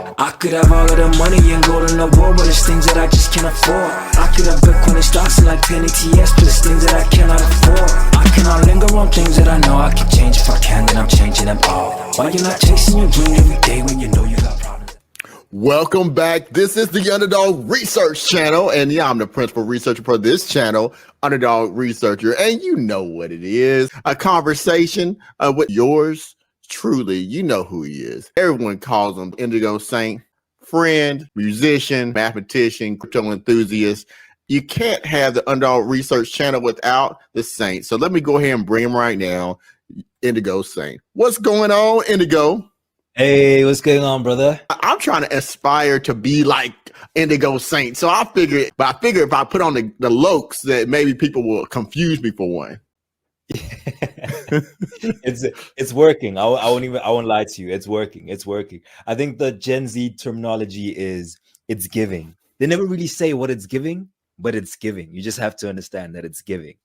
I could have all of the money and gold in the world, but it's things that I just can't afford. I could have Bitcoin and stocks and like penny TS, but it's things that I cannot afford. I cannot linger on things that I know I can change. If I can, then I'm changing them all. Why you not chasing your dream every day when you know you got problems? Welcome back. This is the Underdog Research Channel, and yeah, I'm the principal researcher for this channel, Underdog Researcher, and you know what it is, a conversation with yours truly. You know who he is. Everyone calls him Indigo Saint, friend, musician, mathematician, crypto enthusiast. You can't have the Underdog Research Channel without the Saint. So let me go ahead and bring him right now, Indigo Saint. What's going on, Indigo? Hey, what's going on, brother? I'm trying to aspire to be like Indigo Saint. So I figured if I put on the lokes that maybe people will confuse me for one. It's working. I won't lie to you. It's working. I think the Gen Z terminology is it's giving. They never really say what it's giving, but it's giving. You just have to understand that it's giving.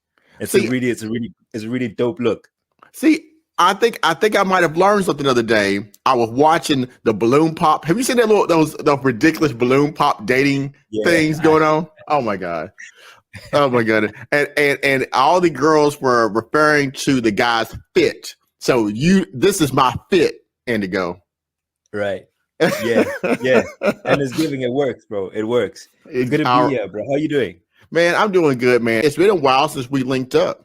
It's a really dope look. See, I think I might have learned something the other day. I was watching the balloon pop. Have you seen that those ridiculous balloon pop dating things going on? Oh my God. Oh my God. And all the girls were referring to the guy's fit. So this is my fit, Indigo. Right. Yeah. And it's giving. It works, bro. It works. It's good to be here, bro. How you doing? Man, I'm doing good, man. It's been a while since we linked up.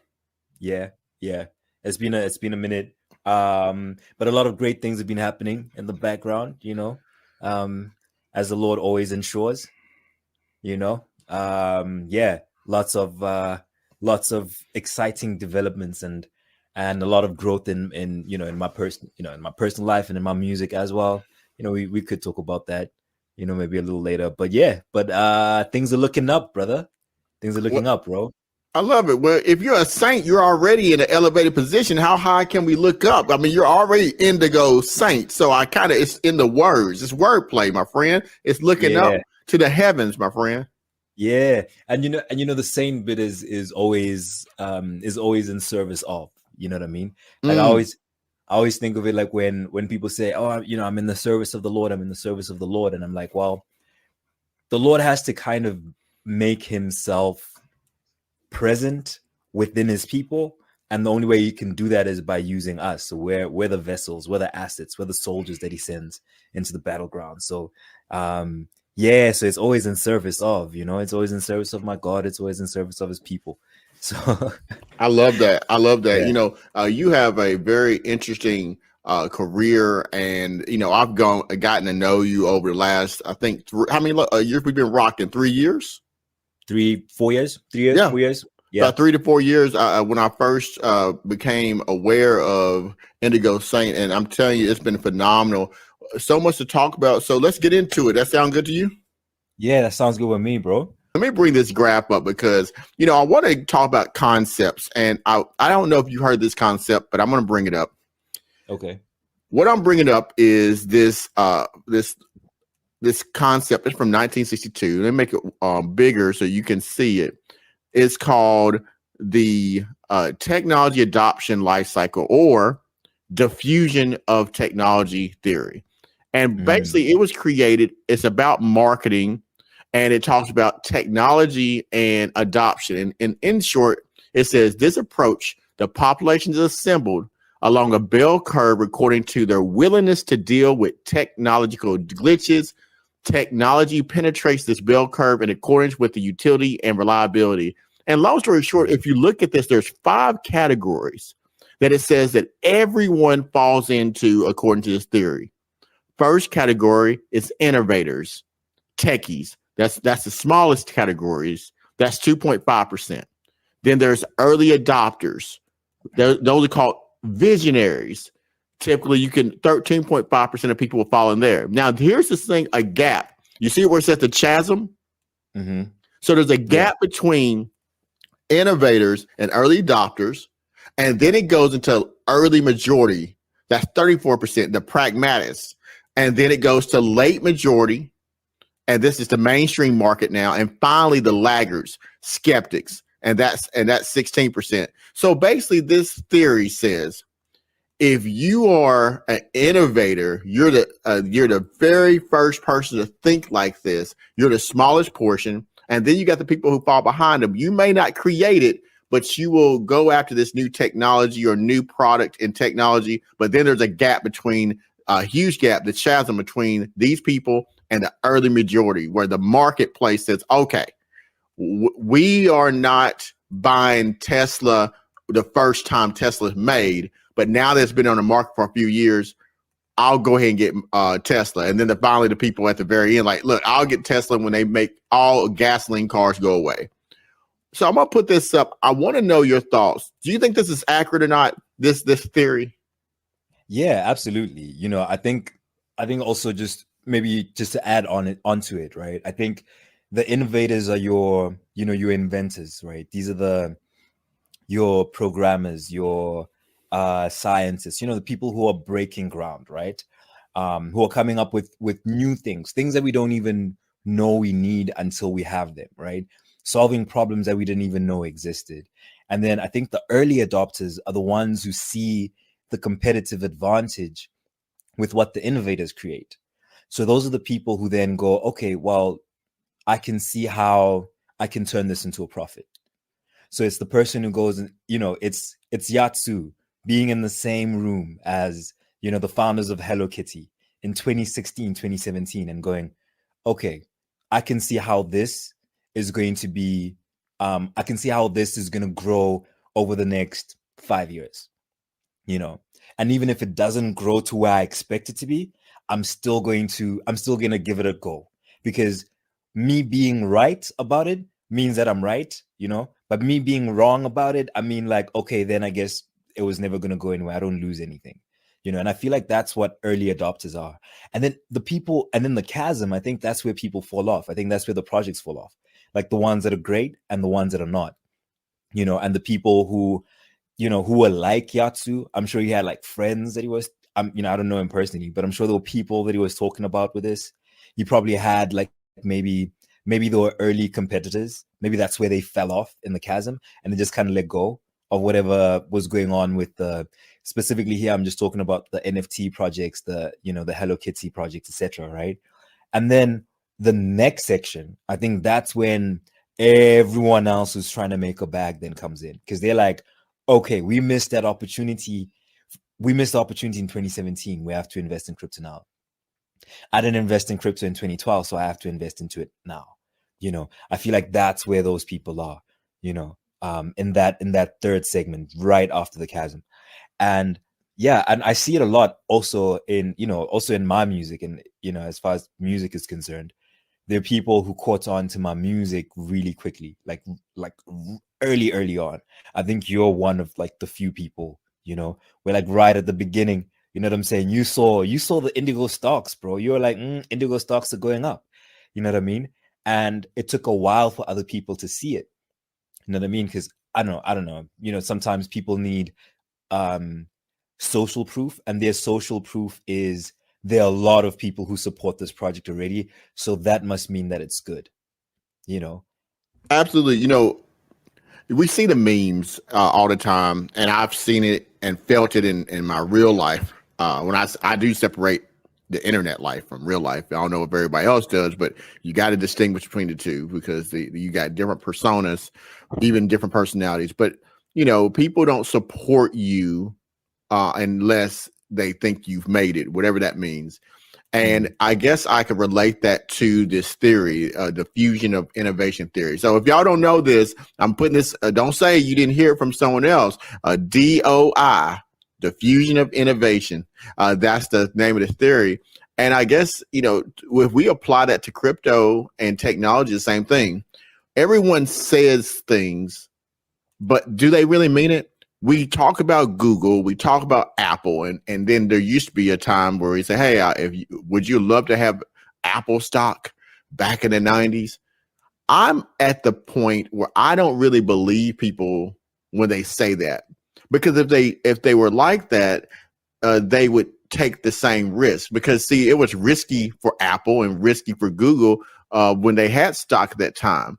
Yeah. It's been a minute. But a lot of great things have been happening in the background, you know, as the Lord always ensures, you know. Lots of exciting developments and a lot of growth in my personal life and in my music as well. You know, we could talk about that, you know, maybe a little later. But things are looking up, brother. Things are looking up, bro. I love it. Well, if you're a saint, you're already in an elevated position. How high can we look up? I mean, you're already Indigo Saint. So it's in the words. It's wordplay, my friend. It's looking up to the heavens, my friend. Yeah. And you know, the saint bit is always in service of, you know what I mean? Like I always think of it like when people say, oh, you know, I'm in the service of the Lord. I'm in the service of the Lord. And I'm like, well, the Lord has to kind of make himself present within his people, and the only way you can do that is by using us. So we're the vessels, we're the assets, we're the soldiers that he sends into the battleground. So so it's always in service of, you know, it's always in service of my God, it's always in service of his people. So I love that. Yeah. You know, you have a very interesting career, and you know, I've gotten to know you over the last, I think, how many years we've been rocking? 3 years? 4 years, 3 years, Yeah. 4 years. Yeah. About 3 to 4 years when I first became aware of Indigo Saint, and I'm telling you, it's been phenomenal. So much to talk about. So let's get into it. That sound good to you? Yeah, that sounds good with me, bro. Let me bring this graph up because, you know, I want to talk about concepts, and I don't know if you heard this concept, but I'm going to bring it up. Okay. What I'm bringing up is this concept. It's from 1962. Let me make it bigger so you can see it. It's called the technology adoption life cycle, or diffusion of technology theory. And basically it was created, it's about marketing, and it talks about technology and adoption. And in short, it says this approach, the population is assembled along a bell curve according to their willingness to deal with technological glitches. Technology penetrates this bell curve in accordance with the utility and reliability. And long story short, if you look at this, there's 5 categories that it says that everyone falls into according to this theory. First category is innovators, techies. That's the smallest categories. That's 2.5%. Then there's early adopters. Those are called visionaries. Typically, 13.5% of people will fall in there. Now, here's this thing, a gap. You see where it says the chasm? Mm-hmm. So there's a gap between innovators and early adopters, and then it goes into early majority. That's 34%, the pragmatists. And then it goes to late majority, and this is the mainstream market now. And finally, the laggards, skeptics, and that's 16%. So basically, this theory says, if you are an innovator, you're the very first person to think like this. You're the smallest portion, and then you got the people who fall behind them. You may not create it, but you will go after this new technology or new product in technology. But then there's a huge gap, the chasm between these people and the early majority, where the marketplace says, okay, we are not buying Tesla the first time Tesla's made, but now that's been on the market for a few years, I'll go ahead and get Tesla. And then finally the people at the very end, like, look, I'll get Tesla when they make all gasoline cars go away. So I'm going to put this up. I want to know your thoughts. Do you think this is accurate or not, this theory? Yeah, absolutely. You know, I think also just maybe just to add onto it, right? I think the innovators are your inventors, right? These are your programmers, your scientists, the people who are breaking ground, right? Who are coming up with new things that we don't even know we need until we have them, right? Solving problems that we didn't even know existed. And then I think the early adopters are the ones who see the competitive advantage with what the innovators create. So those are the people who then go, okay, well, I can see how I can turn this into a profit. So it's the person who goes and, it's Yatsu being in the same room as, the founders of Hello Kitty in 2016, 2017 and going, okay, I can see how this is going to be, I can see how this is going to grow over the next 5 years, and even if it doesn't grow to where I expect it to be, I'm still going to give it a go, because me being right about it means that I'm right, but me being wrong about it, I mean, like, okay, then I guess it was never going to go anywhere. I don't lose anything, and I feel like that's what early adopters are. And then the chasm, I think that's where people fall off. I think that's where the projects fall off, like the ones that are great and the ones that are not, and the people who were like Yatsu. I'm sure he had like friends that he was, I don't know him personally, but I'm sure there were people that he was talking about with this. He probably had like, maybe there were early competitors. Maybe that's where they fell off in the chasm and they just kind of let go of whatever was going on with specifically here. I'm just talking about the NFT projects, the Hello Kitty projects, etc. Right. And then the next section, I think that's when everyone else who's trying to make a bag then comes in, because they're like, okay, we missed that opportunity. We missed the opportunity in 2017. We have to invest in crypto now. I didn't invest in crypto in 2012, so I have to invest into it now. I feel like that's where those people are, in that third segment right after the chasm. And yeah, and I see it a lot also in my music, and as far as music is concerned, there are people who caught on to my music really quickly, like early on. I think you're one of like the few people, we're like right at the beginning, you know what I'm saying? You saw the Indigo stocks, bro. You were like, Indigo stocks are going up. You know what I mean? And it took a while for other people to see it. You know what I mean? Because I don't know. Sometimes people need social proof, and their social proof is there are a lot of people who support this project already. So that must mean that it's good. Absolutely. We see the memes all the time, and I've seen it and felt it in my real life. When I do separate the internet life from real life. I don't know if everybody else does, but you got to distinguish between the two, because you got different personas, even different personalities. But, people don't support you unless they think you've made it, whatever that means. And I guess I could relate that to this theory, diffusion of innovation theory. So if y'all don't know this, I'm putting this, don't say you didn't hear it from someone else, DOI, diffusion of innovation. That's the name of the theory. And I guess, if we apply that to crypto and technology, the same thing. Everyone says things, but do they really mean it? We talk about Google, we talk about Apple, and then there used to be a time where we say, hey, would you love to have Apple stock back in the 90s? I'm at the point where I don't really believe people when they say that, because if they were like that, they would take the same risk, because see, it was risky for Apple and risky for Google when they had stock at that time.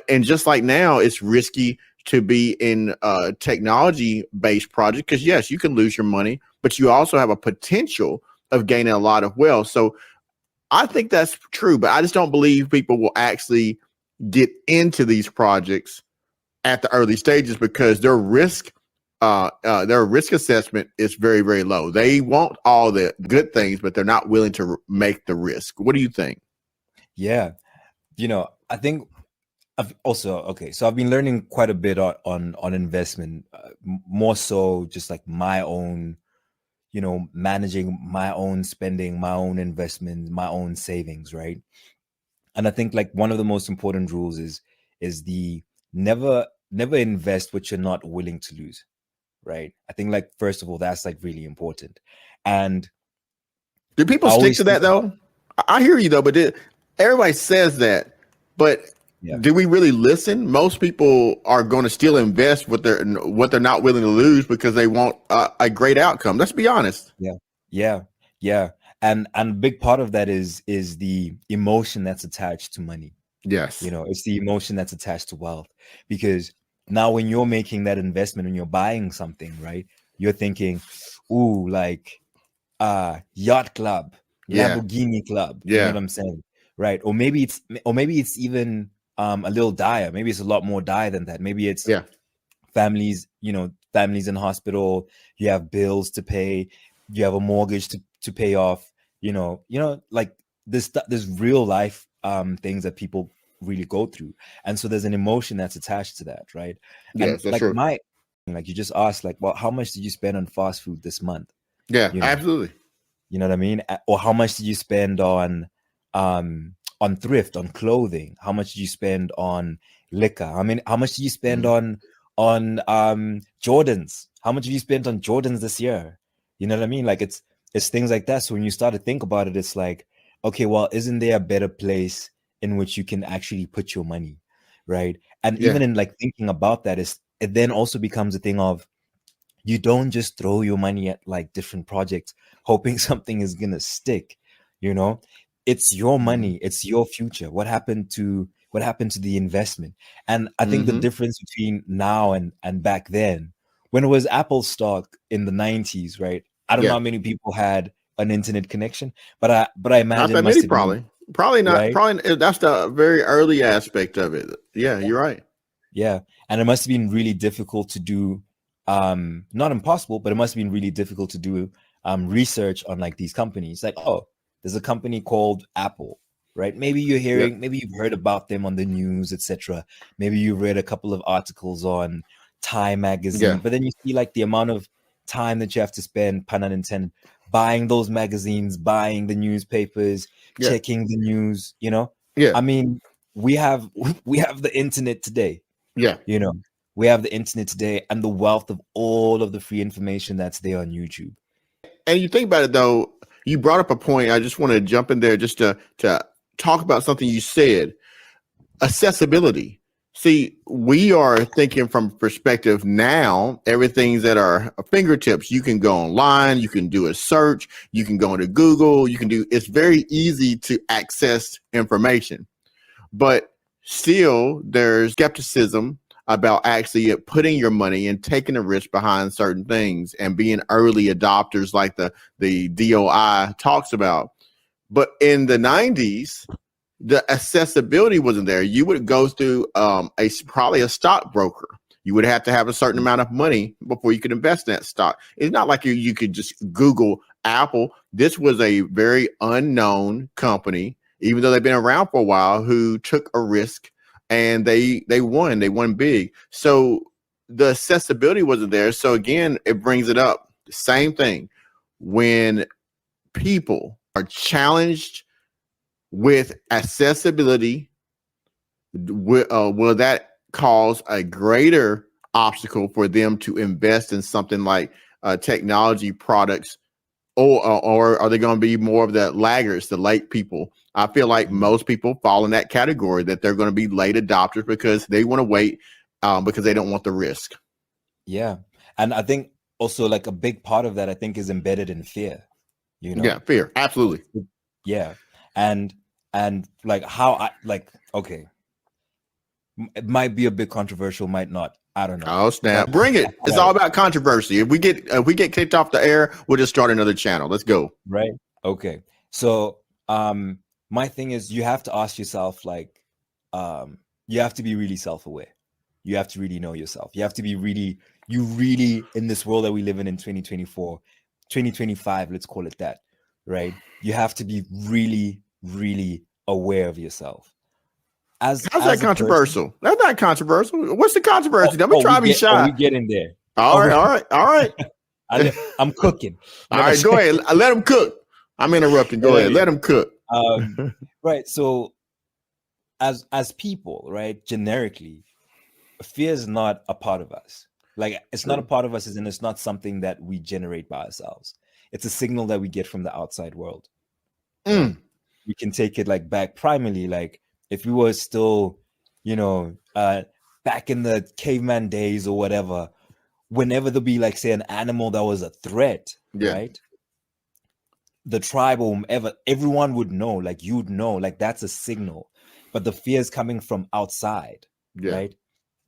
And just like now, it's risky to be in a technology-based project because, yes, you can lose your money, but you also have a potential of gaining a lot of wealth. So I think that's true, but I just don't believe people will actually get into these projects at the early stages because their risk assessment is very, very low. They want all the good things, but they're not willing to make the risk. What do you think? Yeah, I think I've also so I've been learning quite a bit on investment, more so just like my own, managing my own spending, my own investment, my own savings, right? And I think like one of the most important rules is the never invest what you're not willing to lose, right? I think like first of all, that's like really important. And do people stick to that though? I hear you though, but everybody says that, but do we really listen? Most people are going to still invest what they're not willing to lose because they want a great outcome. Let's be honest. Yeah. And a big part of that is the emotion that's attached to money. Yes. It's the emotion that's attached to wealth, because now when you're making that investment and you're buying something, right, you're thinking, ooh, like yacht club, Lamborghini club. You know what I'm saying? Right. Or maybe it's even a little dire. Maybe it's a lot more dire than that. Maybe it's families in hospital, you have bills to pay, you have a mortgage to pay off, like this real life things that people really go through. And so there's an emotion that's attached to that, right? Yes, and that's true. Like you just asked, like, well, how much did you spend on fast food this month? Yeah, absolutely. You know what I mean? Or how much did you spend on thrift, on clothing? How much did you spend on liquor? I mean, how much did you spend on Jordans? How much have you spent on Jordans this year? You know what I mean? Like it's things like that. So when you start to think about it, it's like, okay, well, isn't there a better place in which you can actually put your money, right? And even in like thinking about that, it then also becomes a thing of, you don't just throw your money at like different projects hoping something is gonna stick. It's your money, it's your future. What happened to the investment? And I think the difference between now and back then, when it was Apple stock in the 90s, right? I don't know how many people had an internet connection, but I imagine not that many, probably not, right? Probably that's the very early aspect of it. Yeah, you're right. Yeah, and it must have been really difficult to do, not impossible, but it must have been really difficult to do research on like these companies. Like, oh, there's a company called Apple, right? Maybe you're hearing, maybe you've heard about them on the news, etc. Maybe you read a couple of articles on Time magazine, but then you see like the amount of time that you have to spend, pun unintended, buying those magazines, buying the newspapers, checking the news. I mean, we have the internet today. We have the internet today and the wealth of all of the free information that's there on YouTube. And you think about it though, you brought up a point. I just want to jump in there just to talk about something you said. Accessibility. See, we are thinking from perspective now, everything's at our fingertips. You can go online, you can do a search, you can go into Google, it's very easy to access information. But still, there's skepticism about actually putting your money and taking a risk behind certain things and being early adopters like the DOI talks about. But in the 90s, the accessibility wasn't there. You would go through probably a stockbroker. You would have to have a certain amount of money before you could invest in that stock. It's not like you could just Google Apple. This was a very unknown company, even though they've been around for a while, who took a risk and they won big. So the accessibility wasn't there. So again, it brings it up. The same thing. When people are challenged with accessibility, will that cause a greater obstacle for them to invest in something like technology products, or are they going to be more of the laggards, the late people? I feel like most people fall in that category, that they're going to be late adopters because they want to wait because they don't want the risk. Yeah. And I think also like a big part of that, I think, is embedded in fear. Yeah, fear. Absolutely. Yeah. And like how okay, it might be a bit controversial, might not. I don't know. Oh snap! Bring it. It's all about controversy. If we get kicked off the air, we'll just start another channel. Let's go. Right. Okay. So my thing is, you have to ask yourself, like, you have to be really self-aware. You have to really know yourself. You have to be really in this world that we live in 2024, 2025, let's call it that, right? You have to be really, really aware of yourself. How's that controversial? That's not controversial. What's the controversy? Don't be trying to be shy. We get in there. All right. I'm cooking. All right, go ahead. Let him cook. I'm interrupting. Go ahead. Let him cook. Right. So as people, right, generically, fear is not a part of us. Like, it's not a part of us, and it's not something that we generate by ourselves. It's a signal that we get from the outside world. We can take it like back primarily, like if we were still, back in the caveman days or whatever, whenever there'll be, like, say, an animal that was a threat, right? The tribe or whomever, everyone would know, like, you'd know, like, that's a signal. But the fear is coming from outside, right?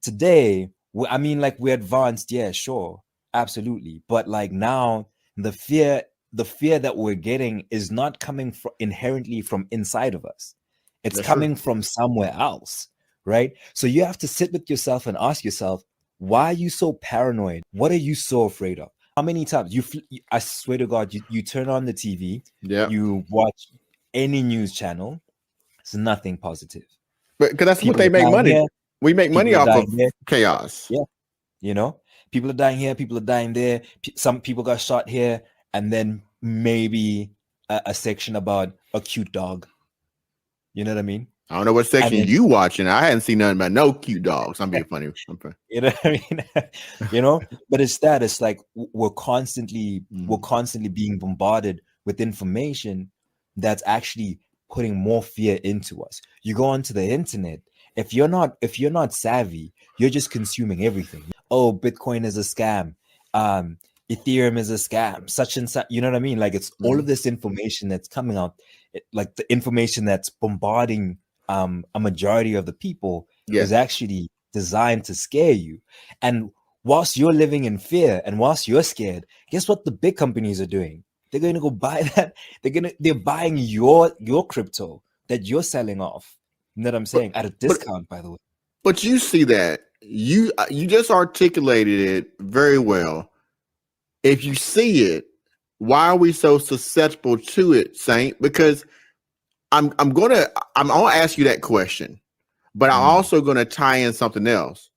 Today, I mean, like, we're advanced, yeah, sure, absolutely. But like now, the fear that we're getting is not coming inherently from inside of us. It's coming from somewhere else, right? So you have to sit with yourself and ask yourself, why are you so paranoid? What are you so afraid of? How many times I swear to God, you turn on the TV, you watch any news channel, it's nothing positive. But because that's what they make money. Here, we make money off of chaos. Yeah. People are dying here, people are dying there. Some people got shot here, and then maybe a section about a cute dog. You know what I mean? I don't know what section you watching. I hadn't seen nothing about no cute dogs. I'm being funny. You know what I mean? But it's like we're constantly being bombarded with information that's actually putting more fear into us. You go onto the internet. If you're not savvy, you're just consuming everything. Oh, Bitcoin is a scam. Ethereum is a scam. Such and such. You know what I mean? Like, it's all of this information that's coming out, like the information that's bombarding a majority of the people is actually designed to scare you. And whilst you're living in fear and whilst you're scared, guess what the big companies are doing? They're going to go buy that. They're buying your crypto that you're selling off. You know what I'm saying? At a discount, by the way. But you see that you just articulated it very well. If you see it, why are we so susceptible to it, Saint? Because I'm gonna ask you that question, but I'm also gonna tie in something else.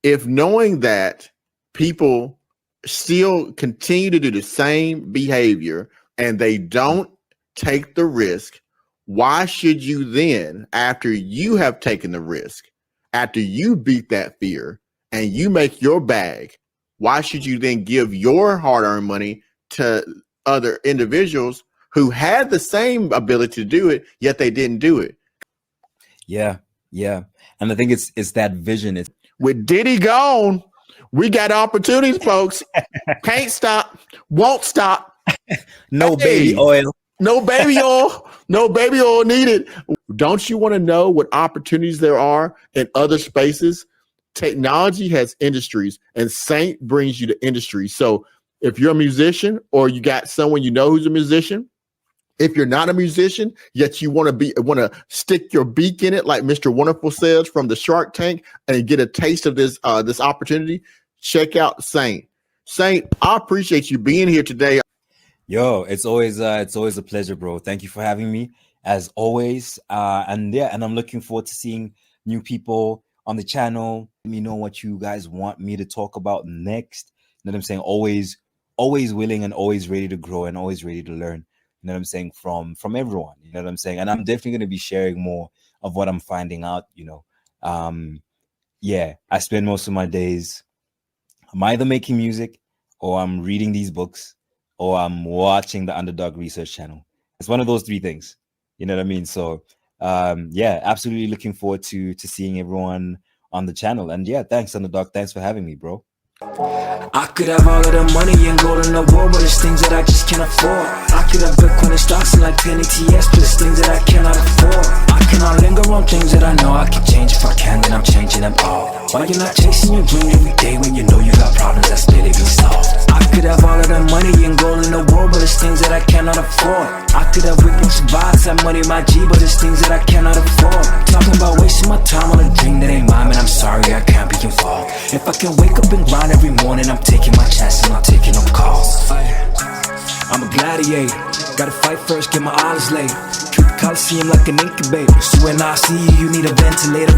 If knowing that people still continue to do the same behavior and they don't take the risk, why should you then, after you have taken the risk, after you beat that fear and you make your bag, why should you then give your hard-earned money to other individuals who had the same ability to do it, yet they didn't do it? Yeah. And I think it's that vision. With Diddy gone, we got opportunities, folks. Can't stop, won't stop. No baby oil. No baby oil. No baby oil needed. Don't you want to know what opportunities there are in other spaces? Technology has industries, and Saint brings you to industry. So if you're a musician or you got someone you know who's a musician, if you're not a musician, yet you want to stick your beak in it, like Mr. Wonderful says from the Shark Tank, and get a taste of this opportunity, check out Saint. Saint, I appreciate you being here today. Yo, it's always a pleasure, bro. Thank you for having me, as always. And I'm looking forward to seeing new people on the channel. Let me know what you guys want me to talk about next. You know what I'm saying? Always willing and always ready to grow and always ready to learn. You know what I'm saying? From everyone. You know what I'm saying? And I'm definitely going to be sharing more of what I'm finding out. I spend most of my days, I'm either making music or I'm reading these books or I'm watching the Underdog Research channel. It's one of those three things. You know what I mean? So absolutely looking forward to seeing everyone on the channel. And thanks, Underdog. Thanks for having me, bro. I could have all of the money and gold in the world, but it's things that I just can't afford. I could have Bitcoin and stocks and like penny TS, but it's things that I cannot afford. I cannot linger on things that I know I can change. If I can, then I'm changing them all. Why you not chasing your dream every day when you know you got problems that's better be solved? I could have all of that money and gold in the world, but it's things that I cannot afford. I could have ripped vibes, have money my G, but it's things that I cannot afford. Talking about wasting my time on a dream that ain't mine, man, I'm sorry I can't be involved. If I can wake up and grind every morning, I'm taking my chances, not taking no calls. I'm a gladiator, gotta fight first, get my eyes laid. Treat the Coliseum like an incubator, so when I see you, you need a ventilator.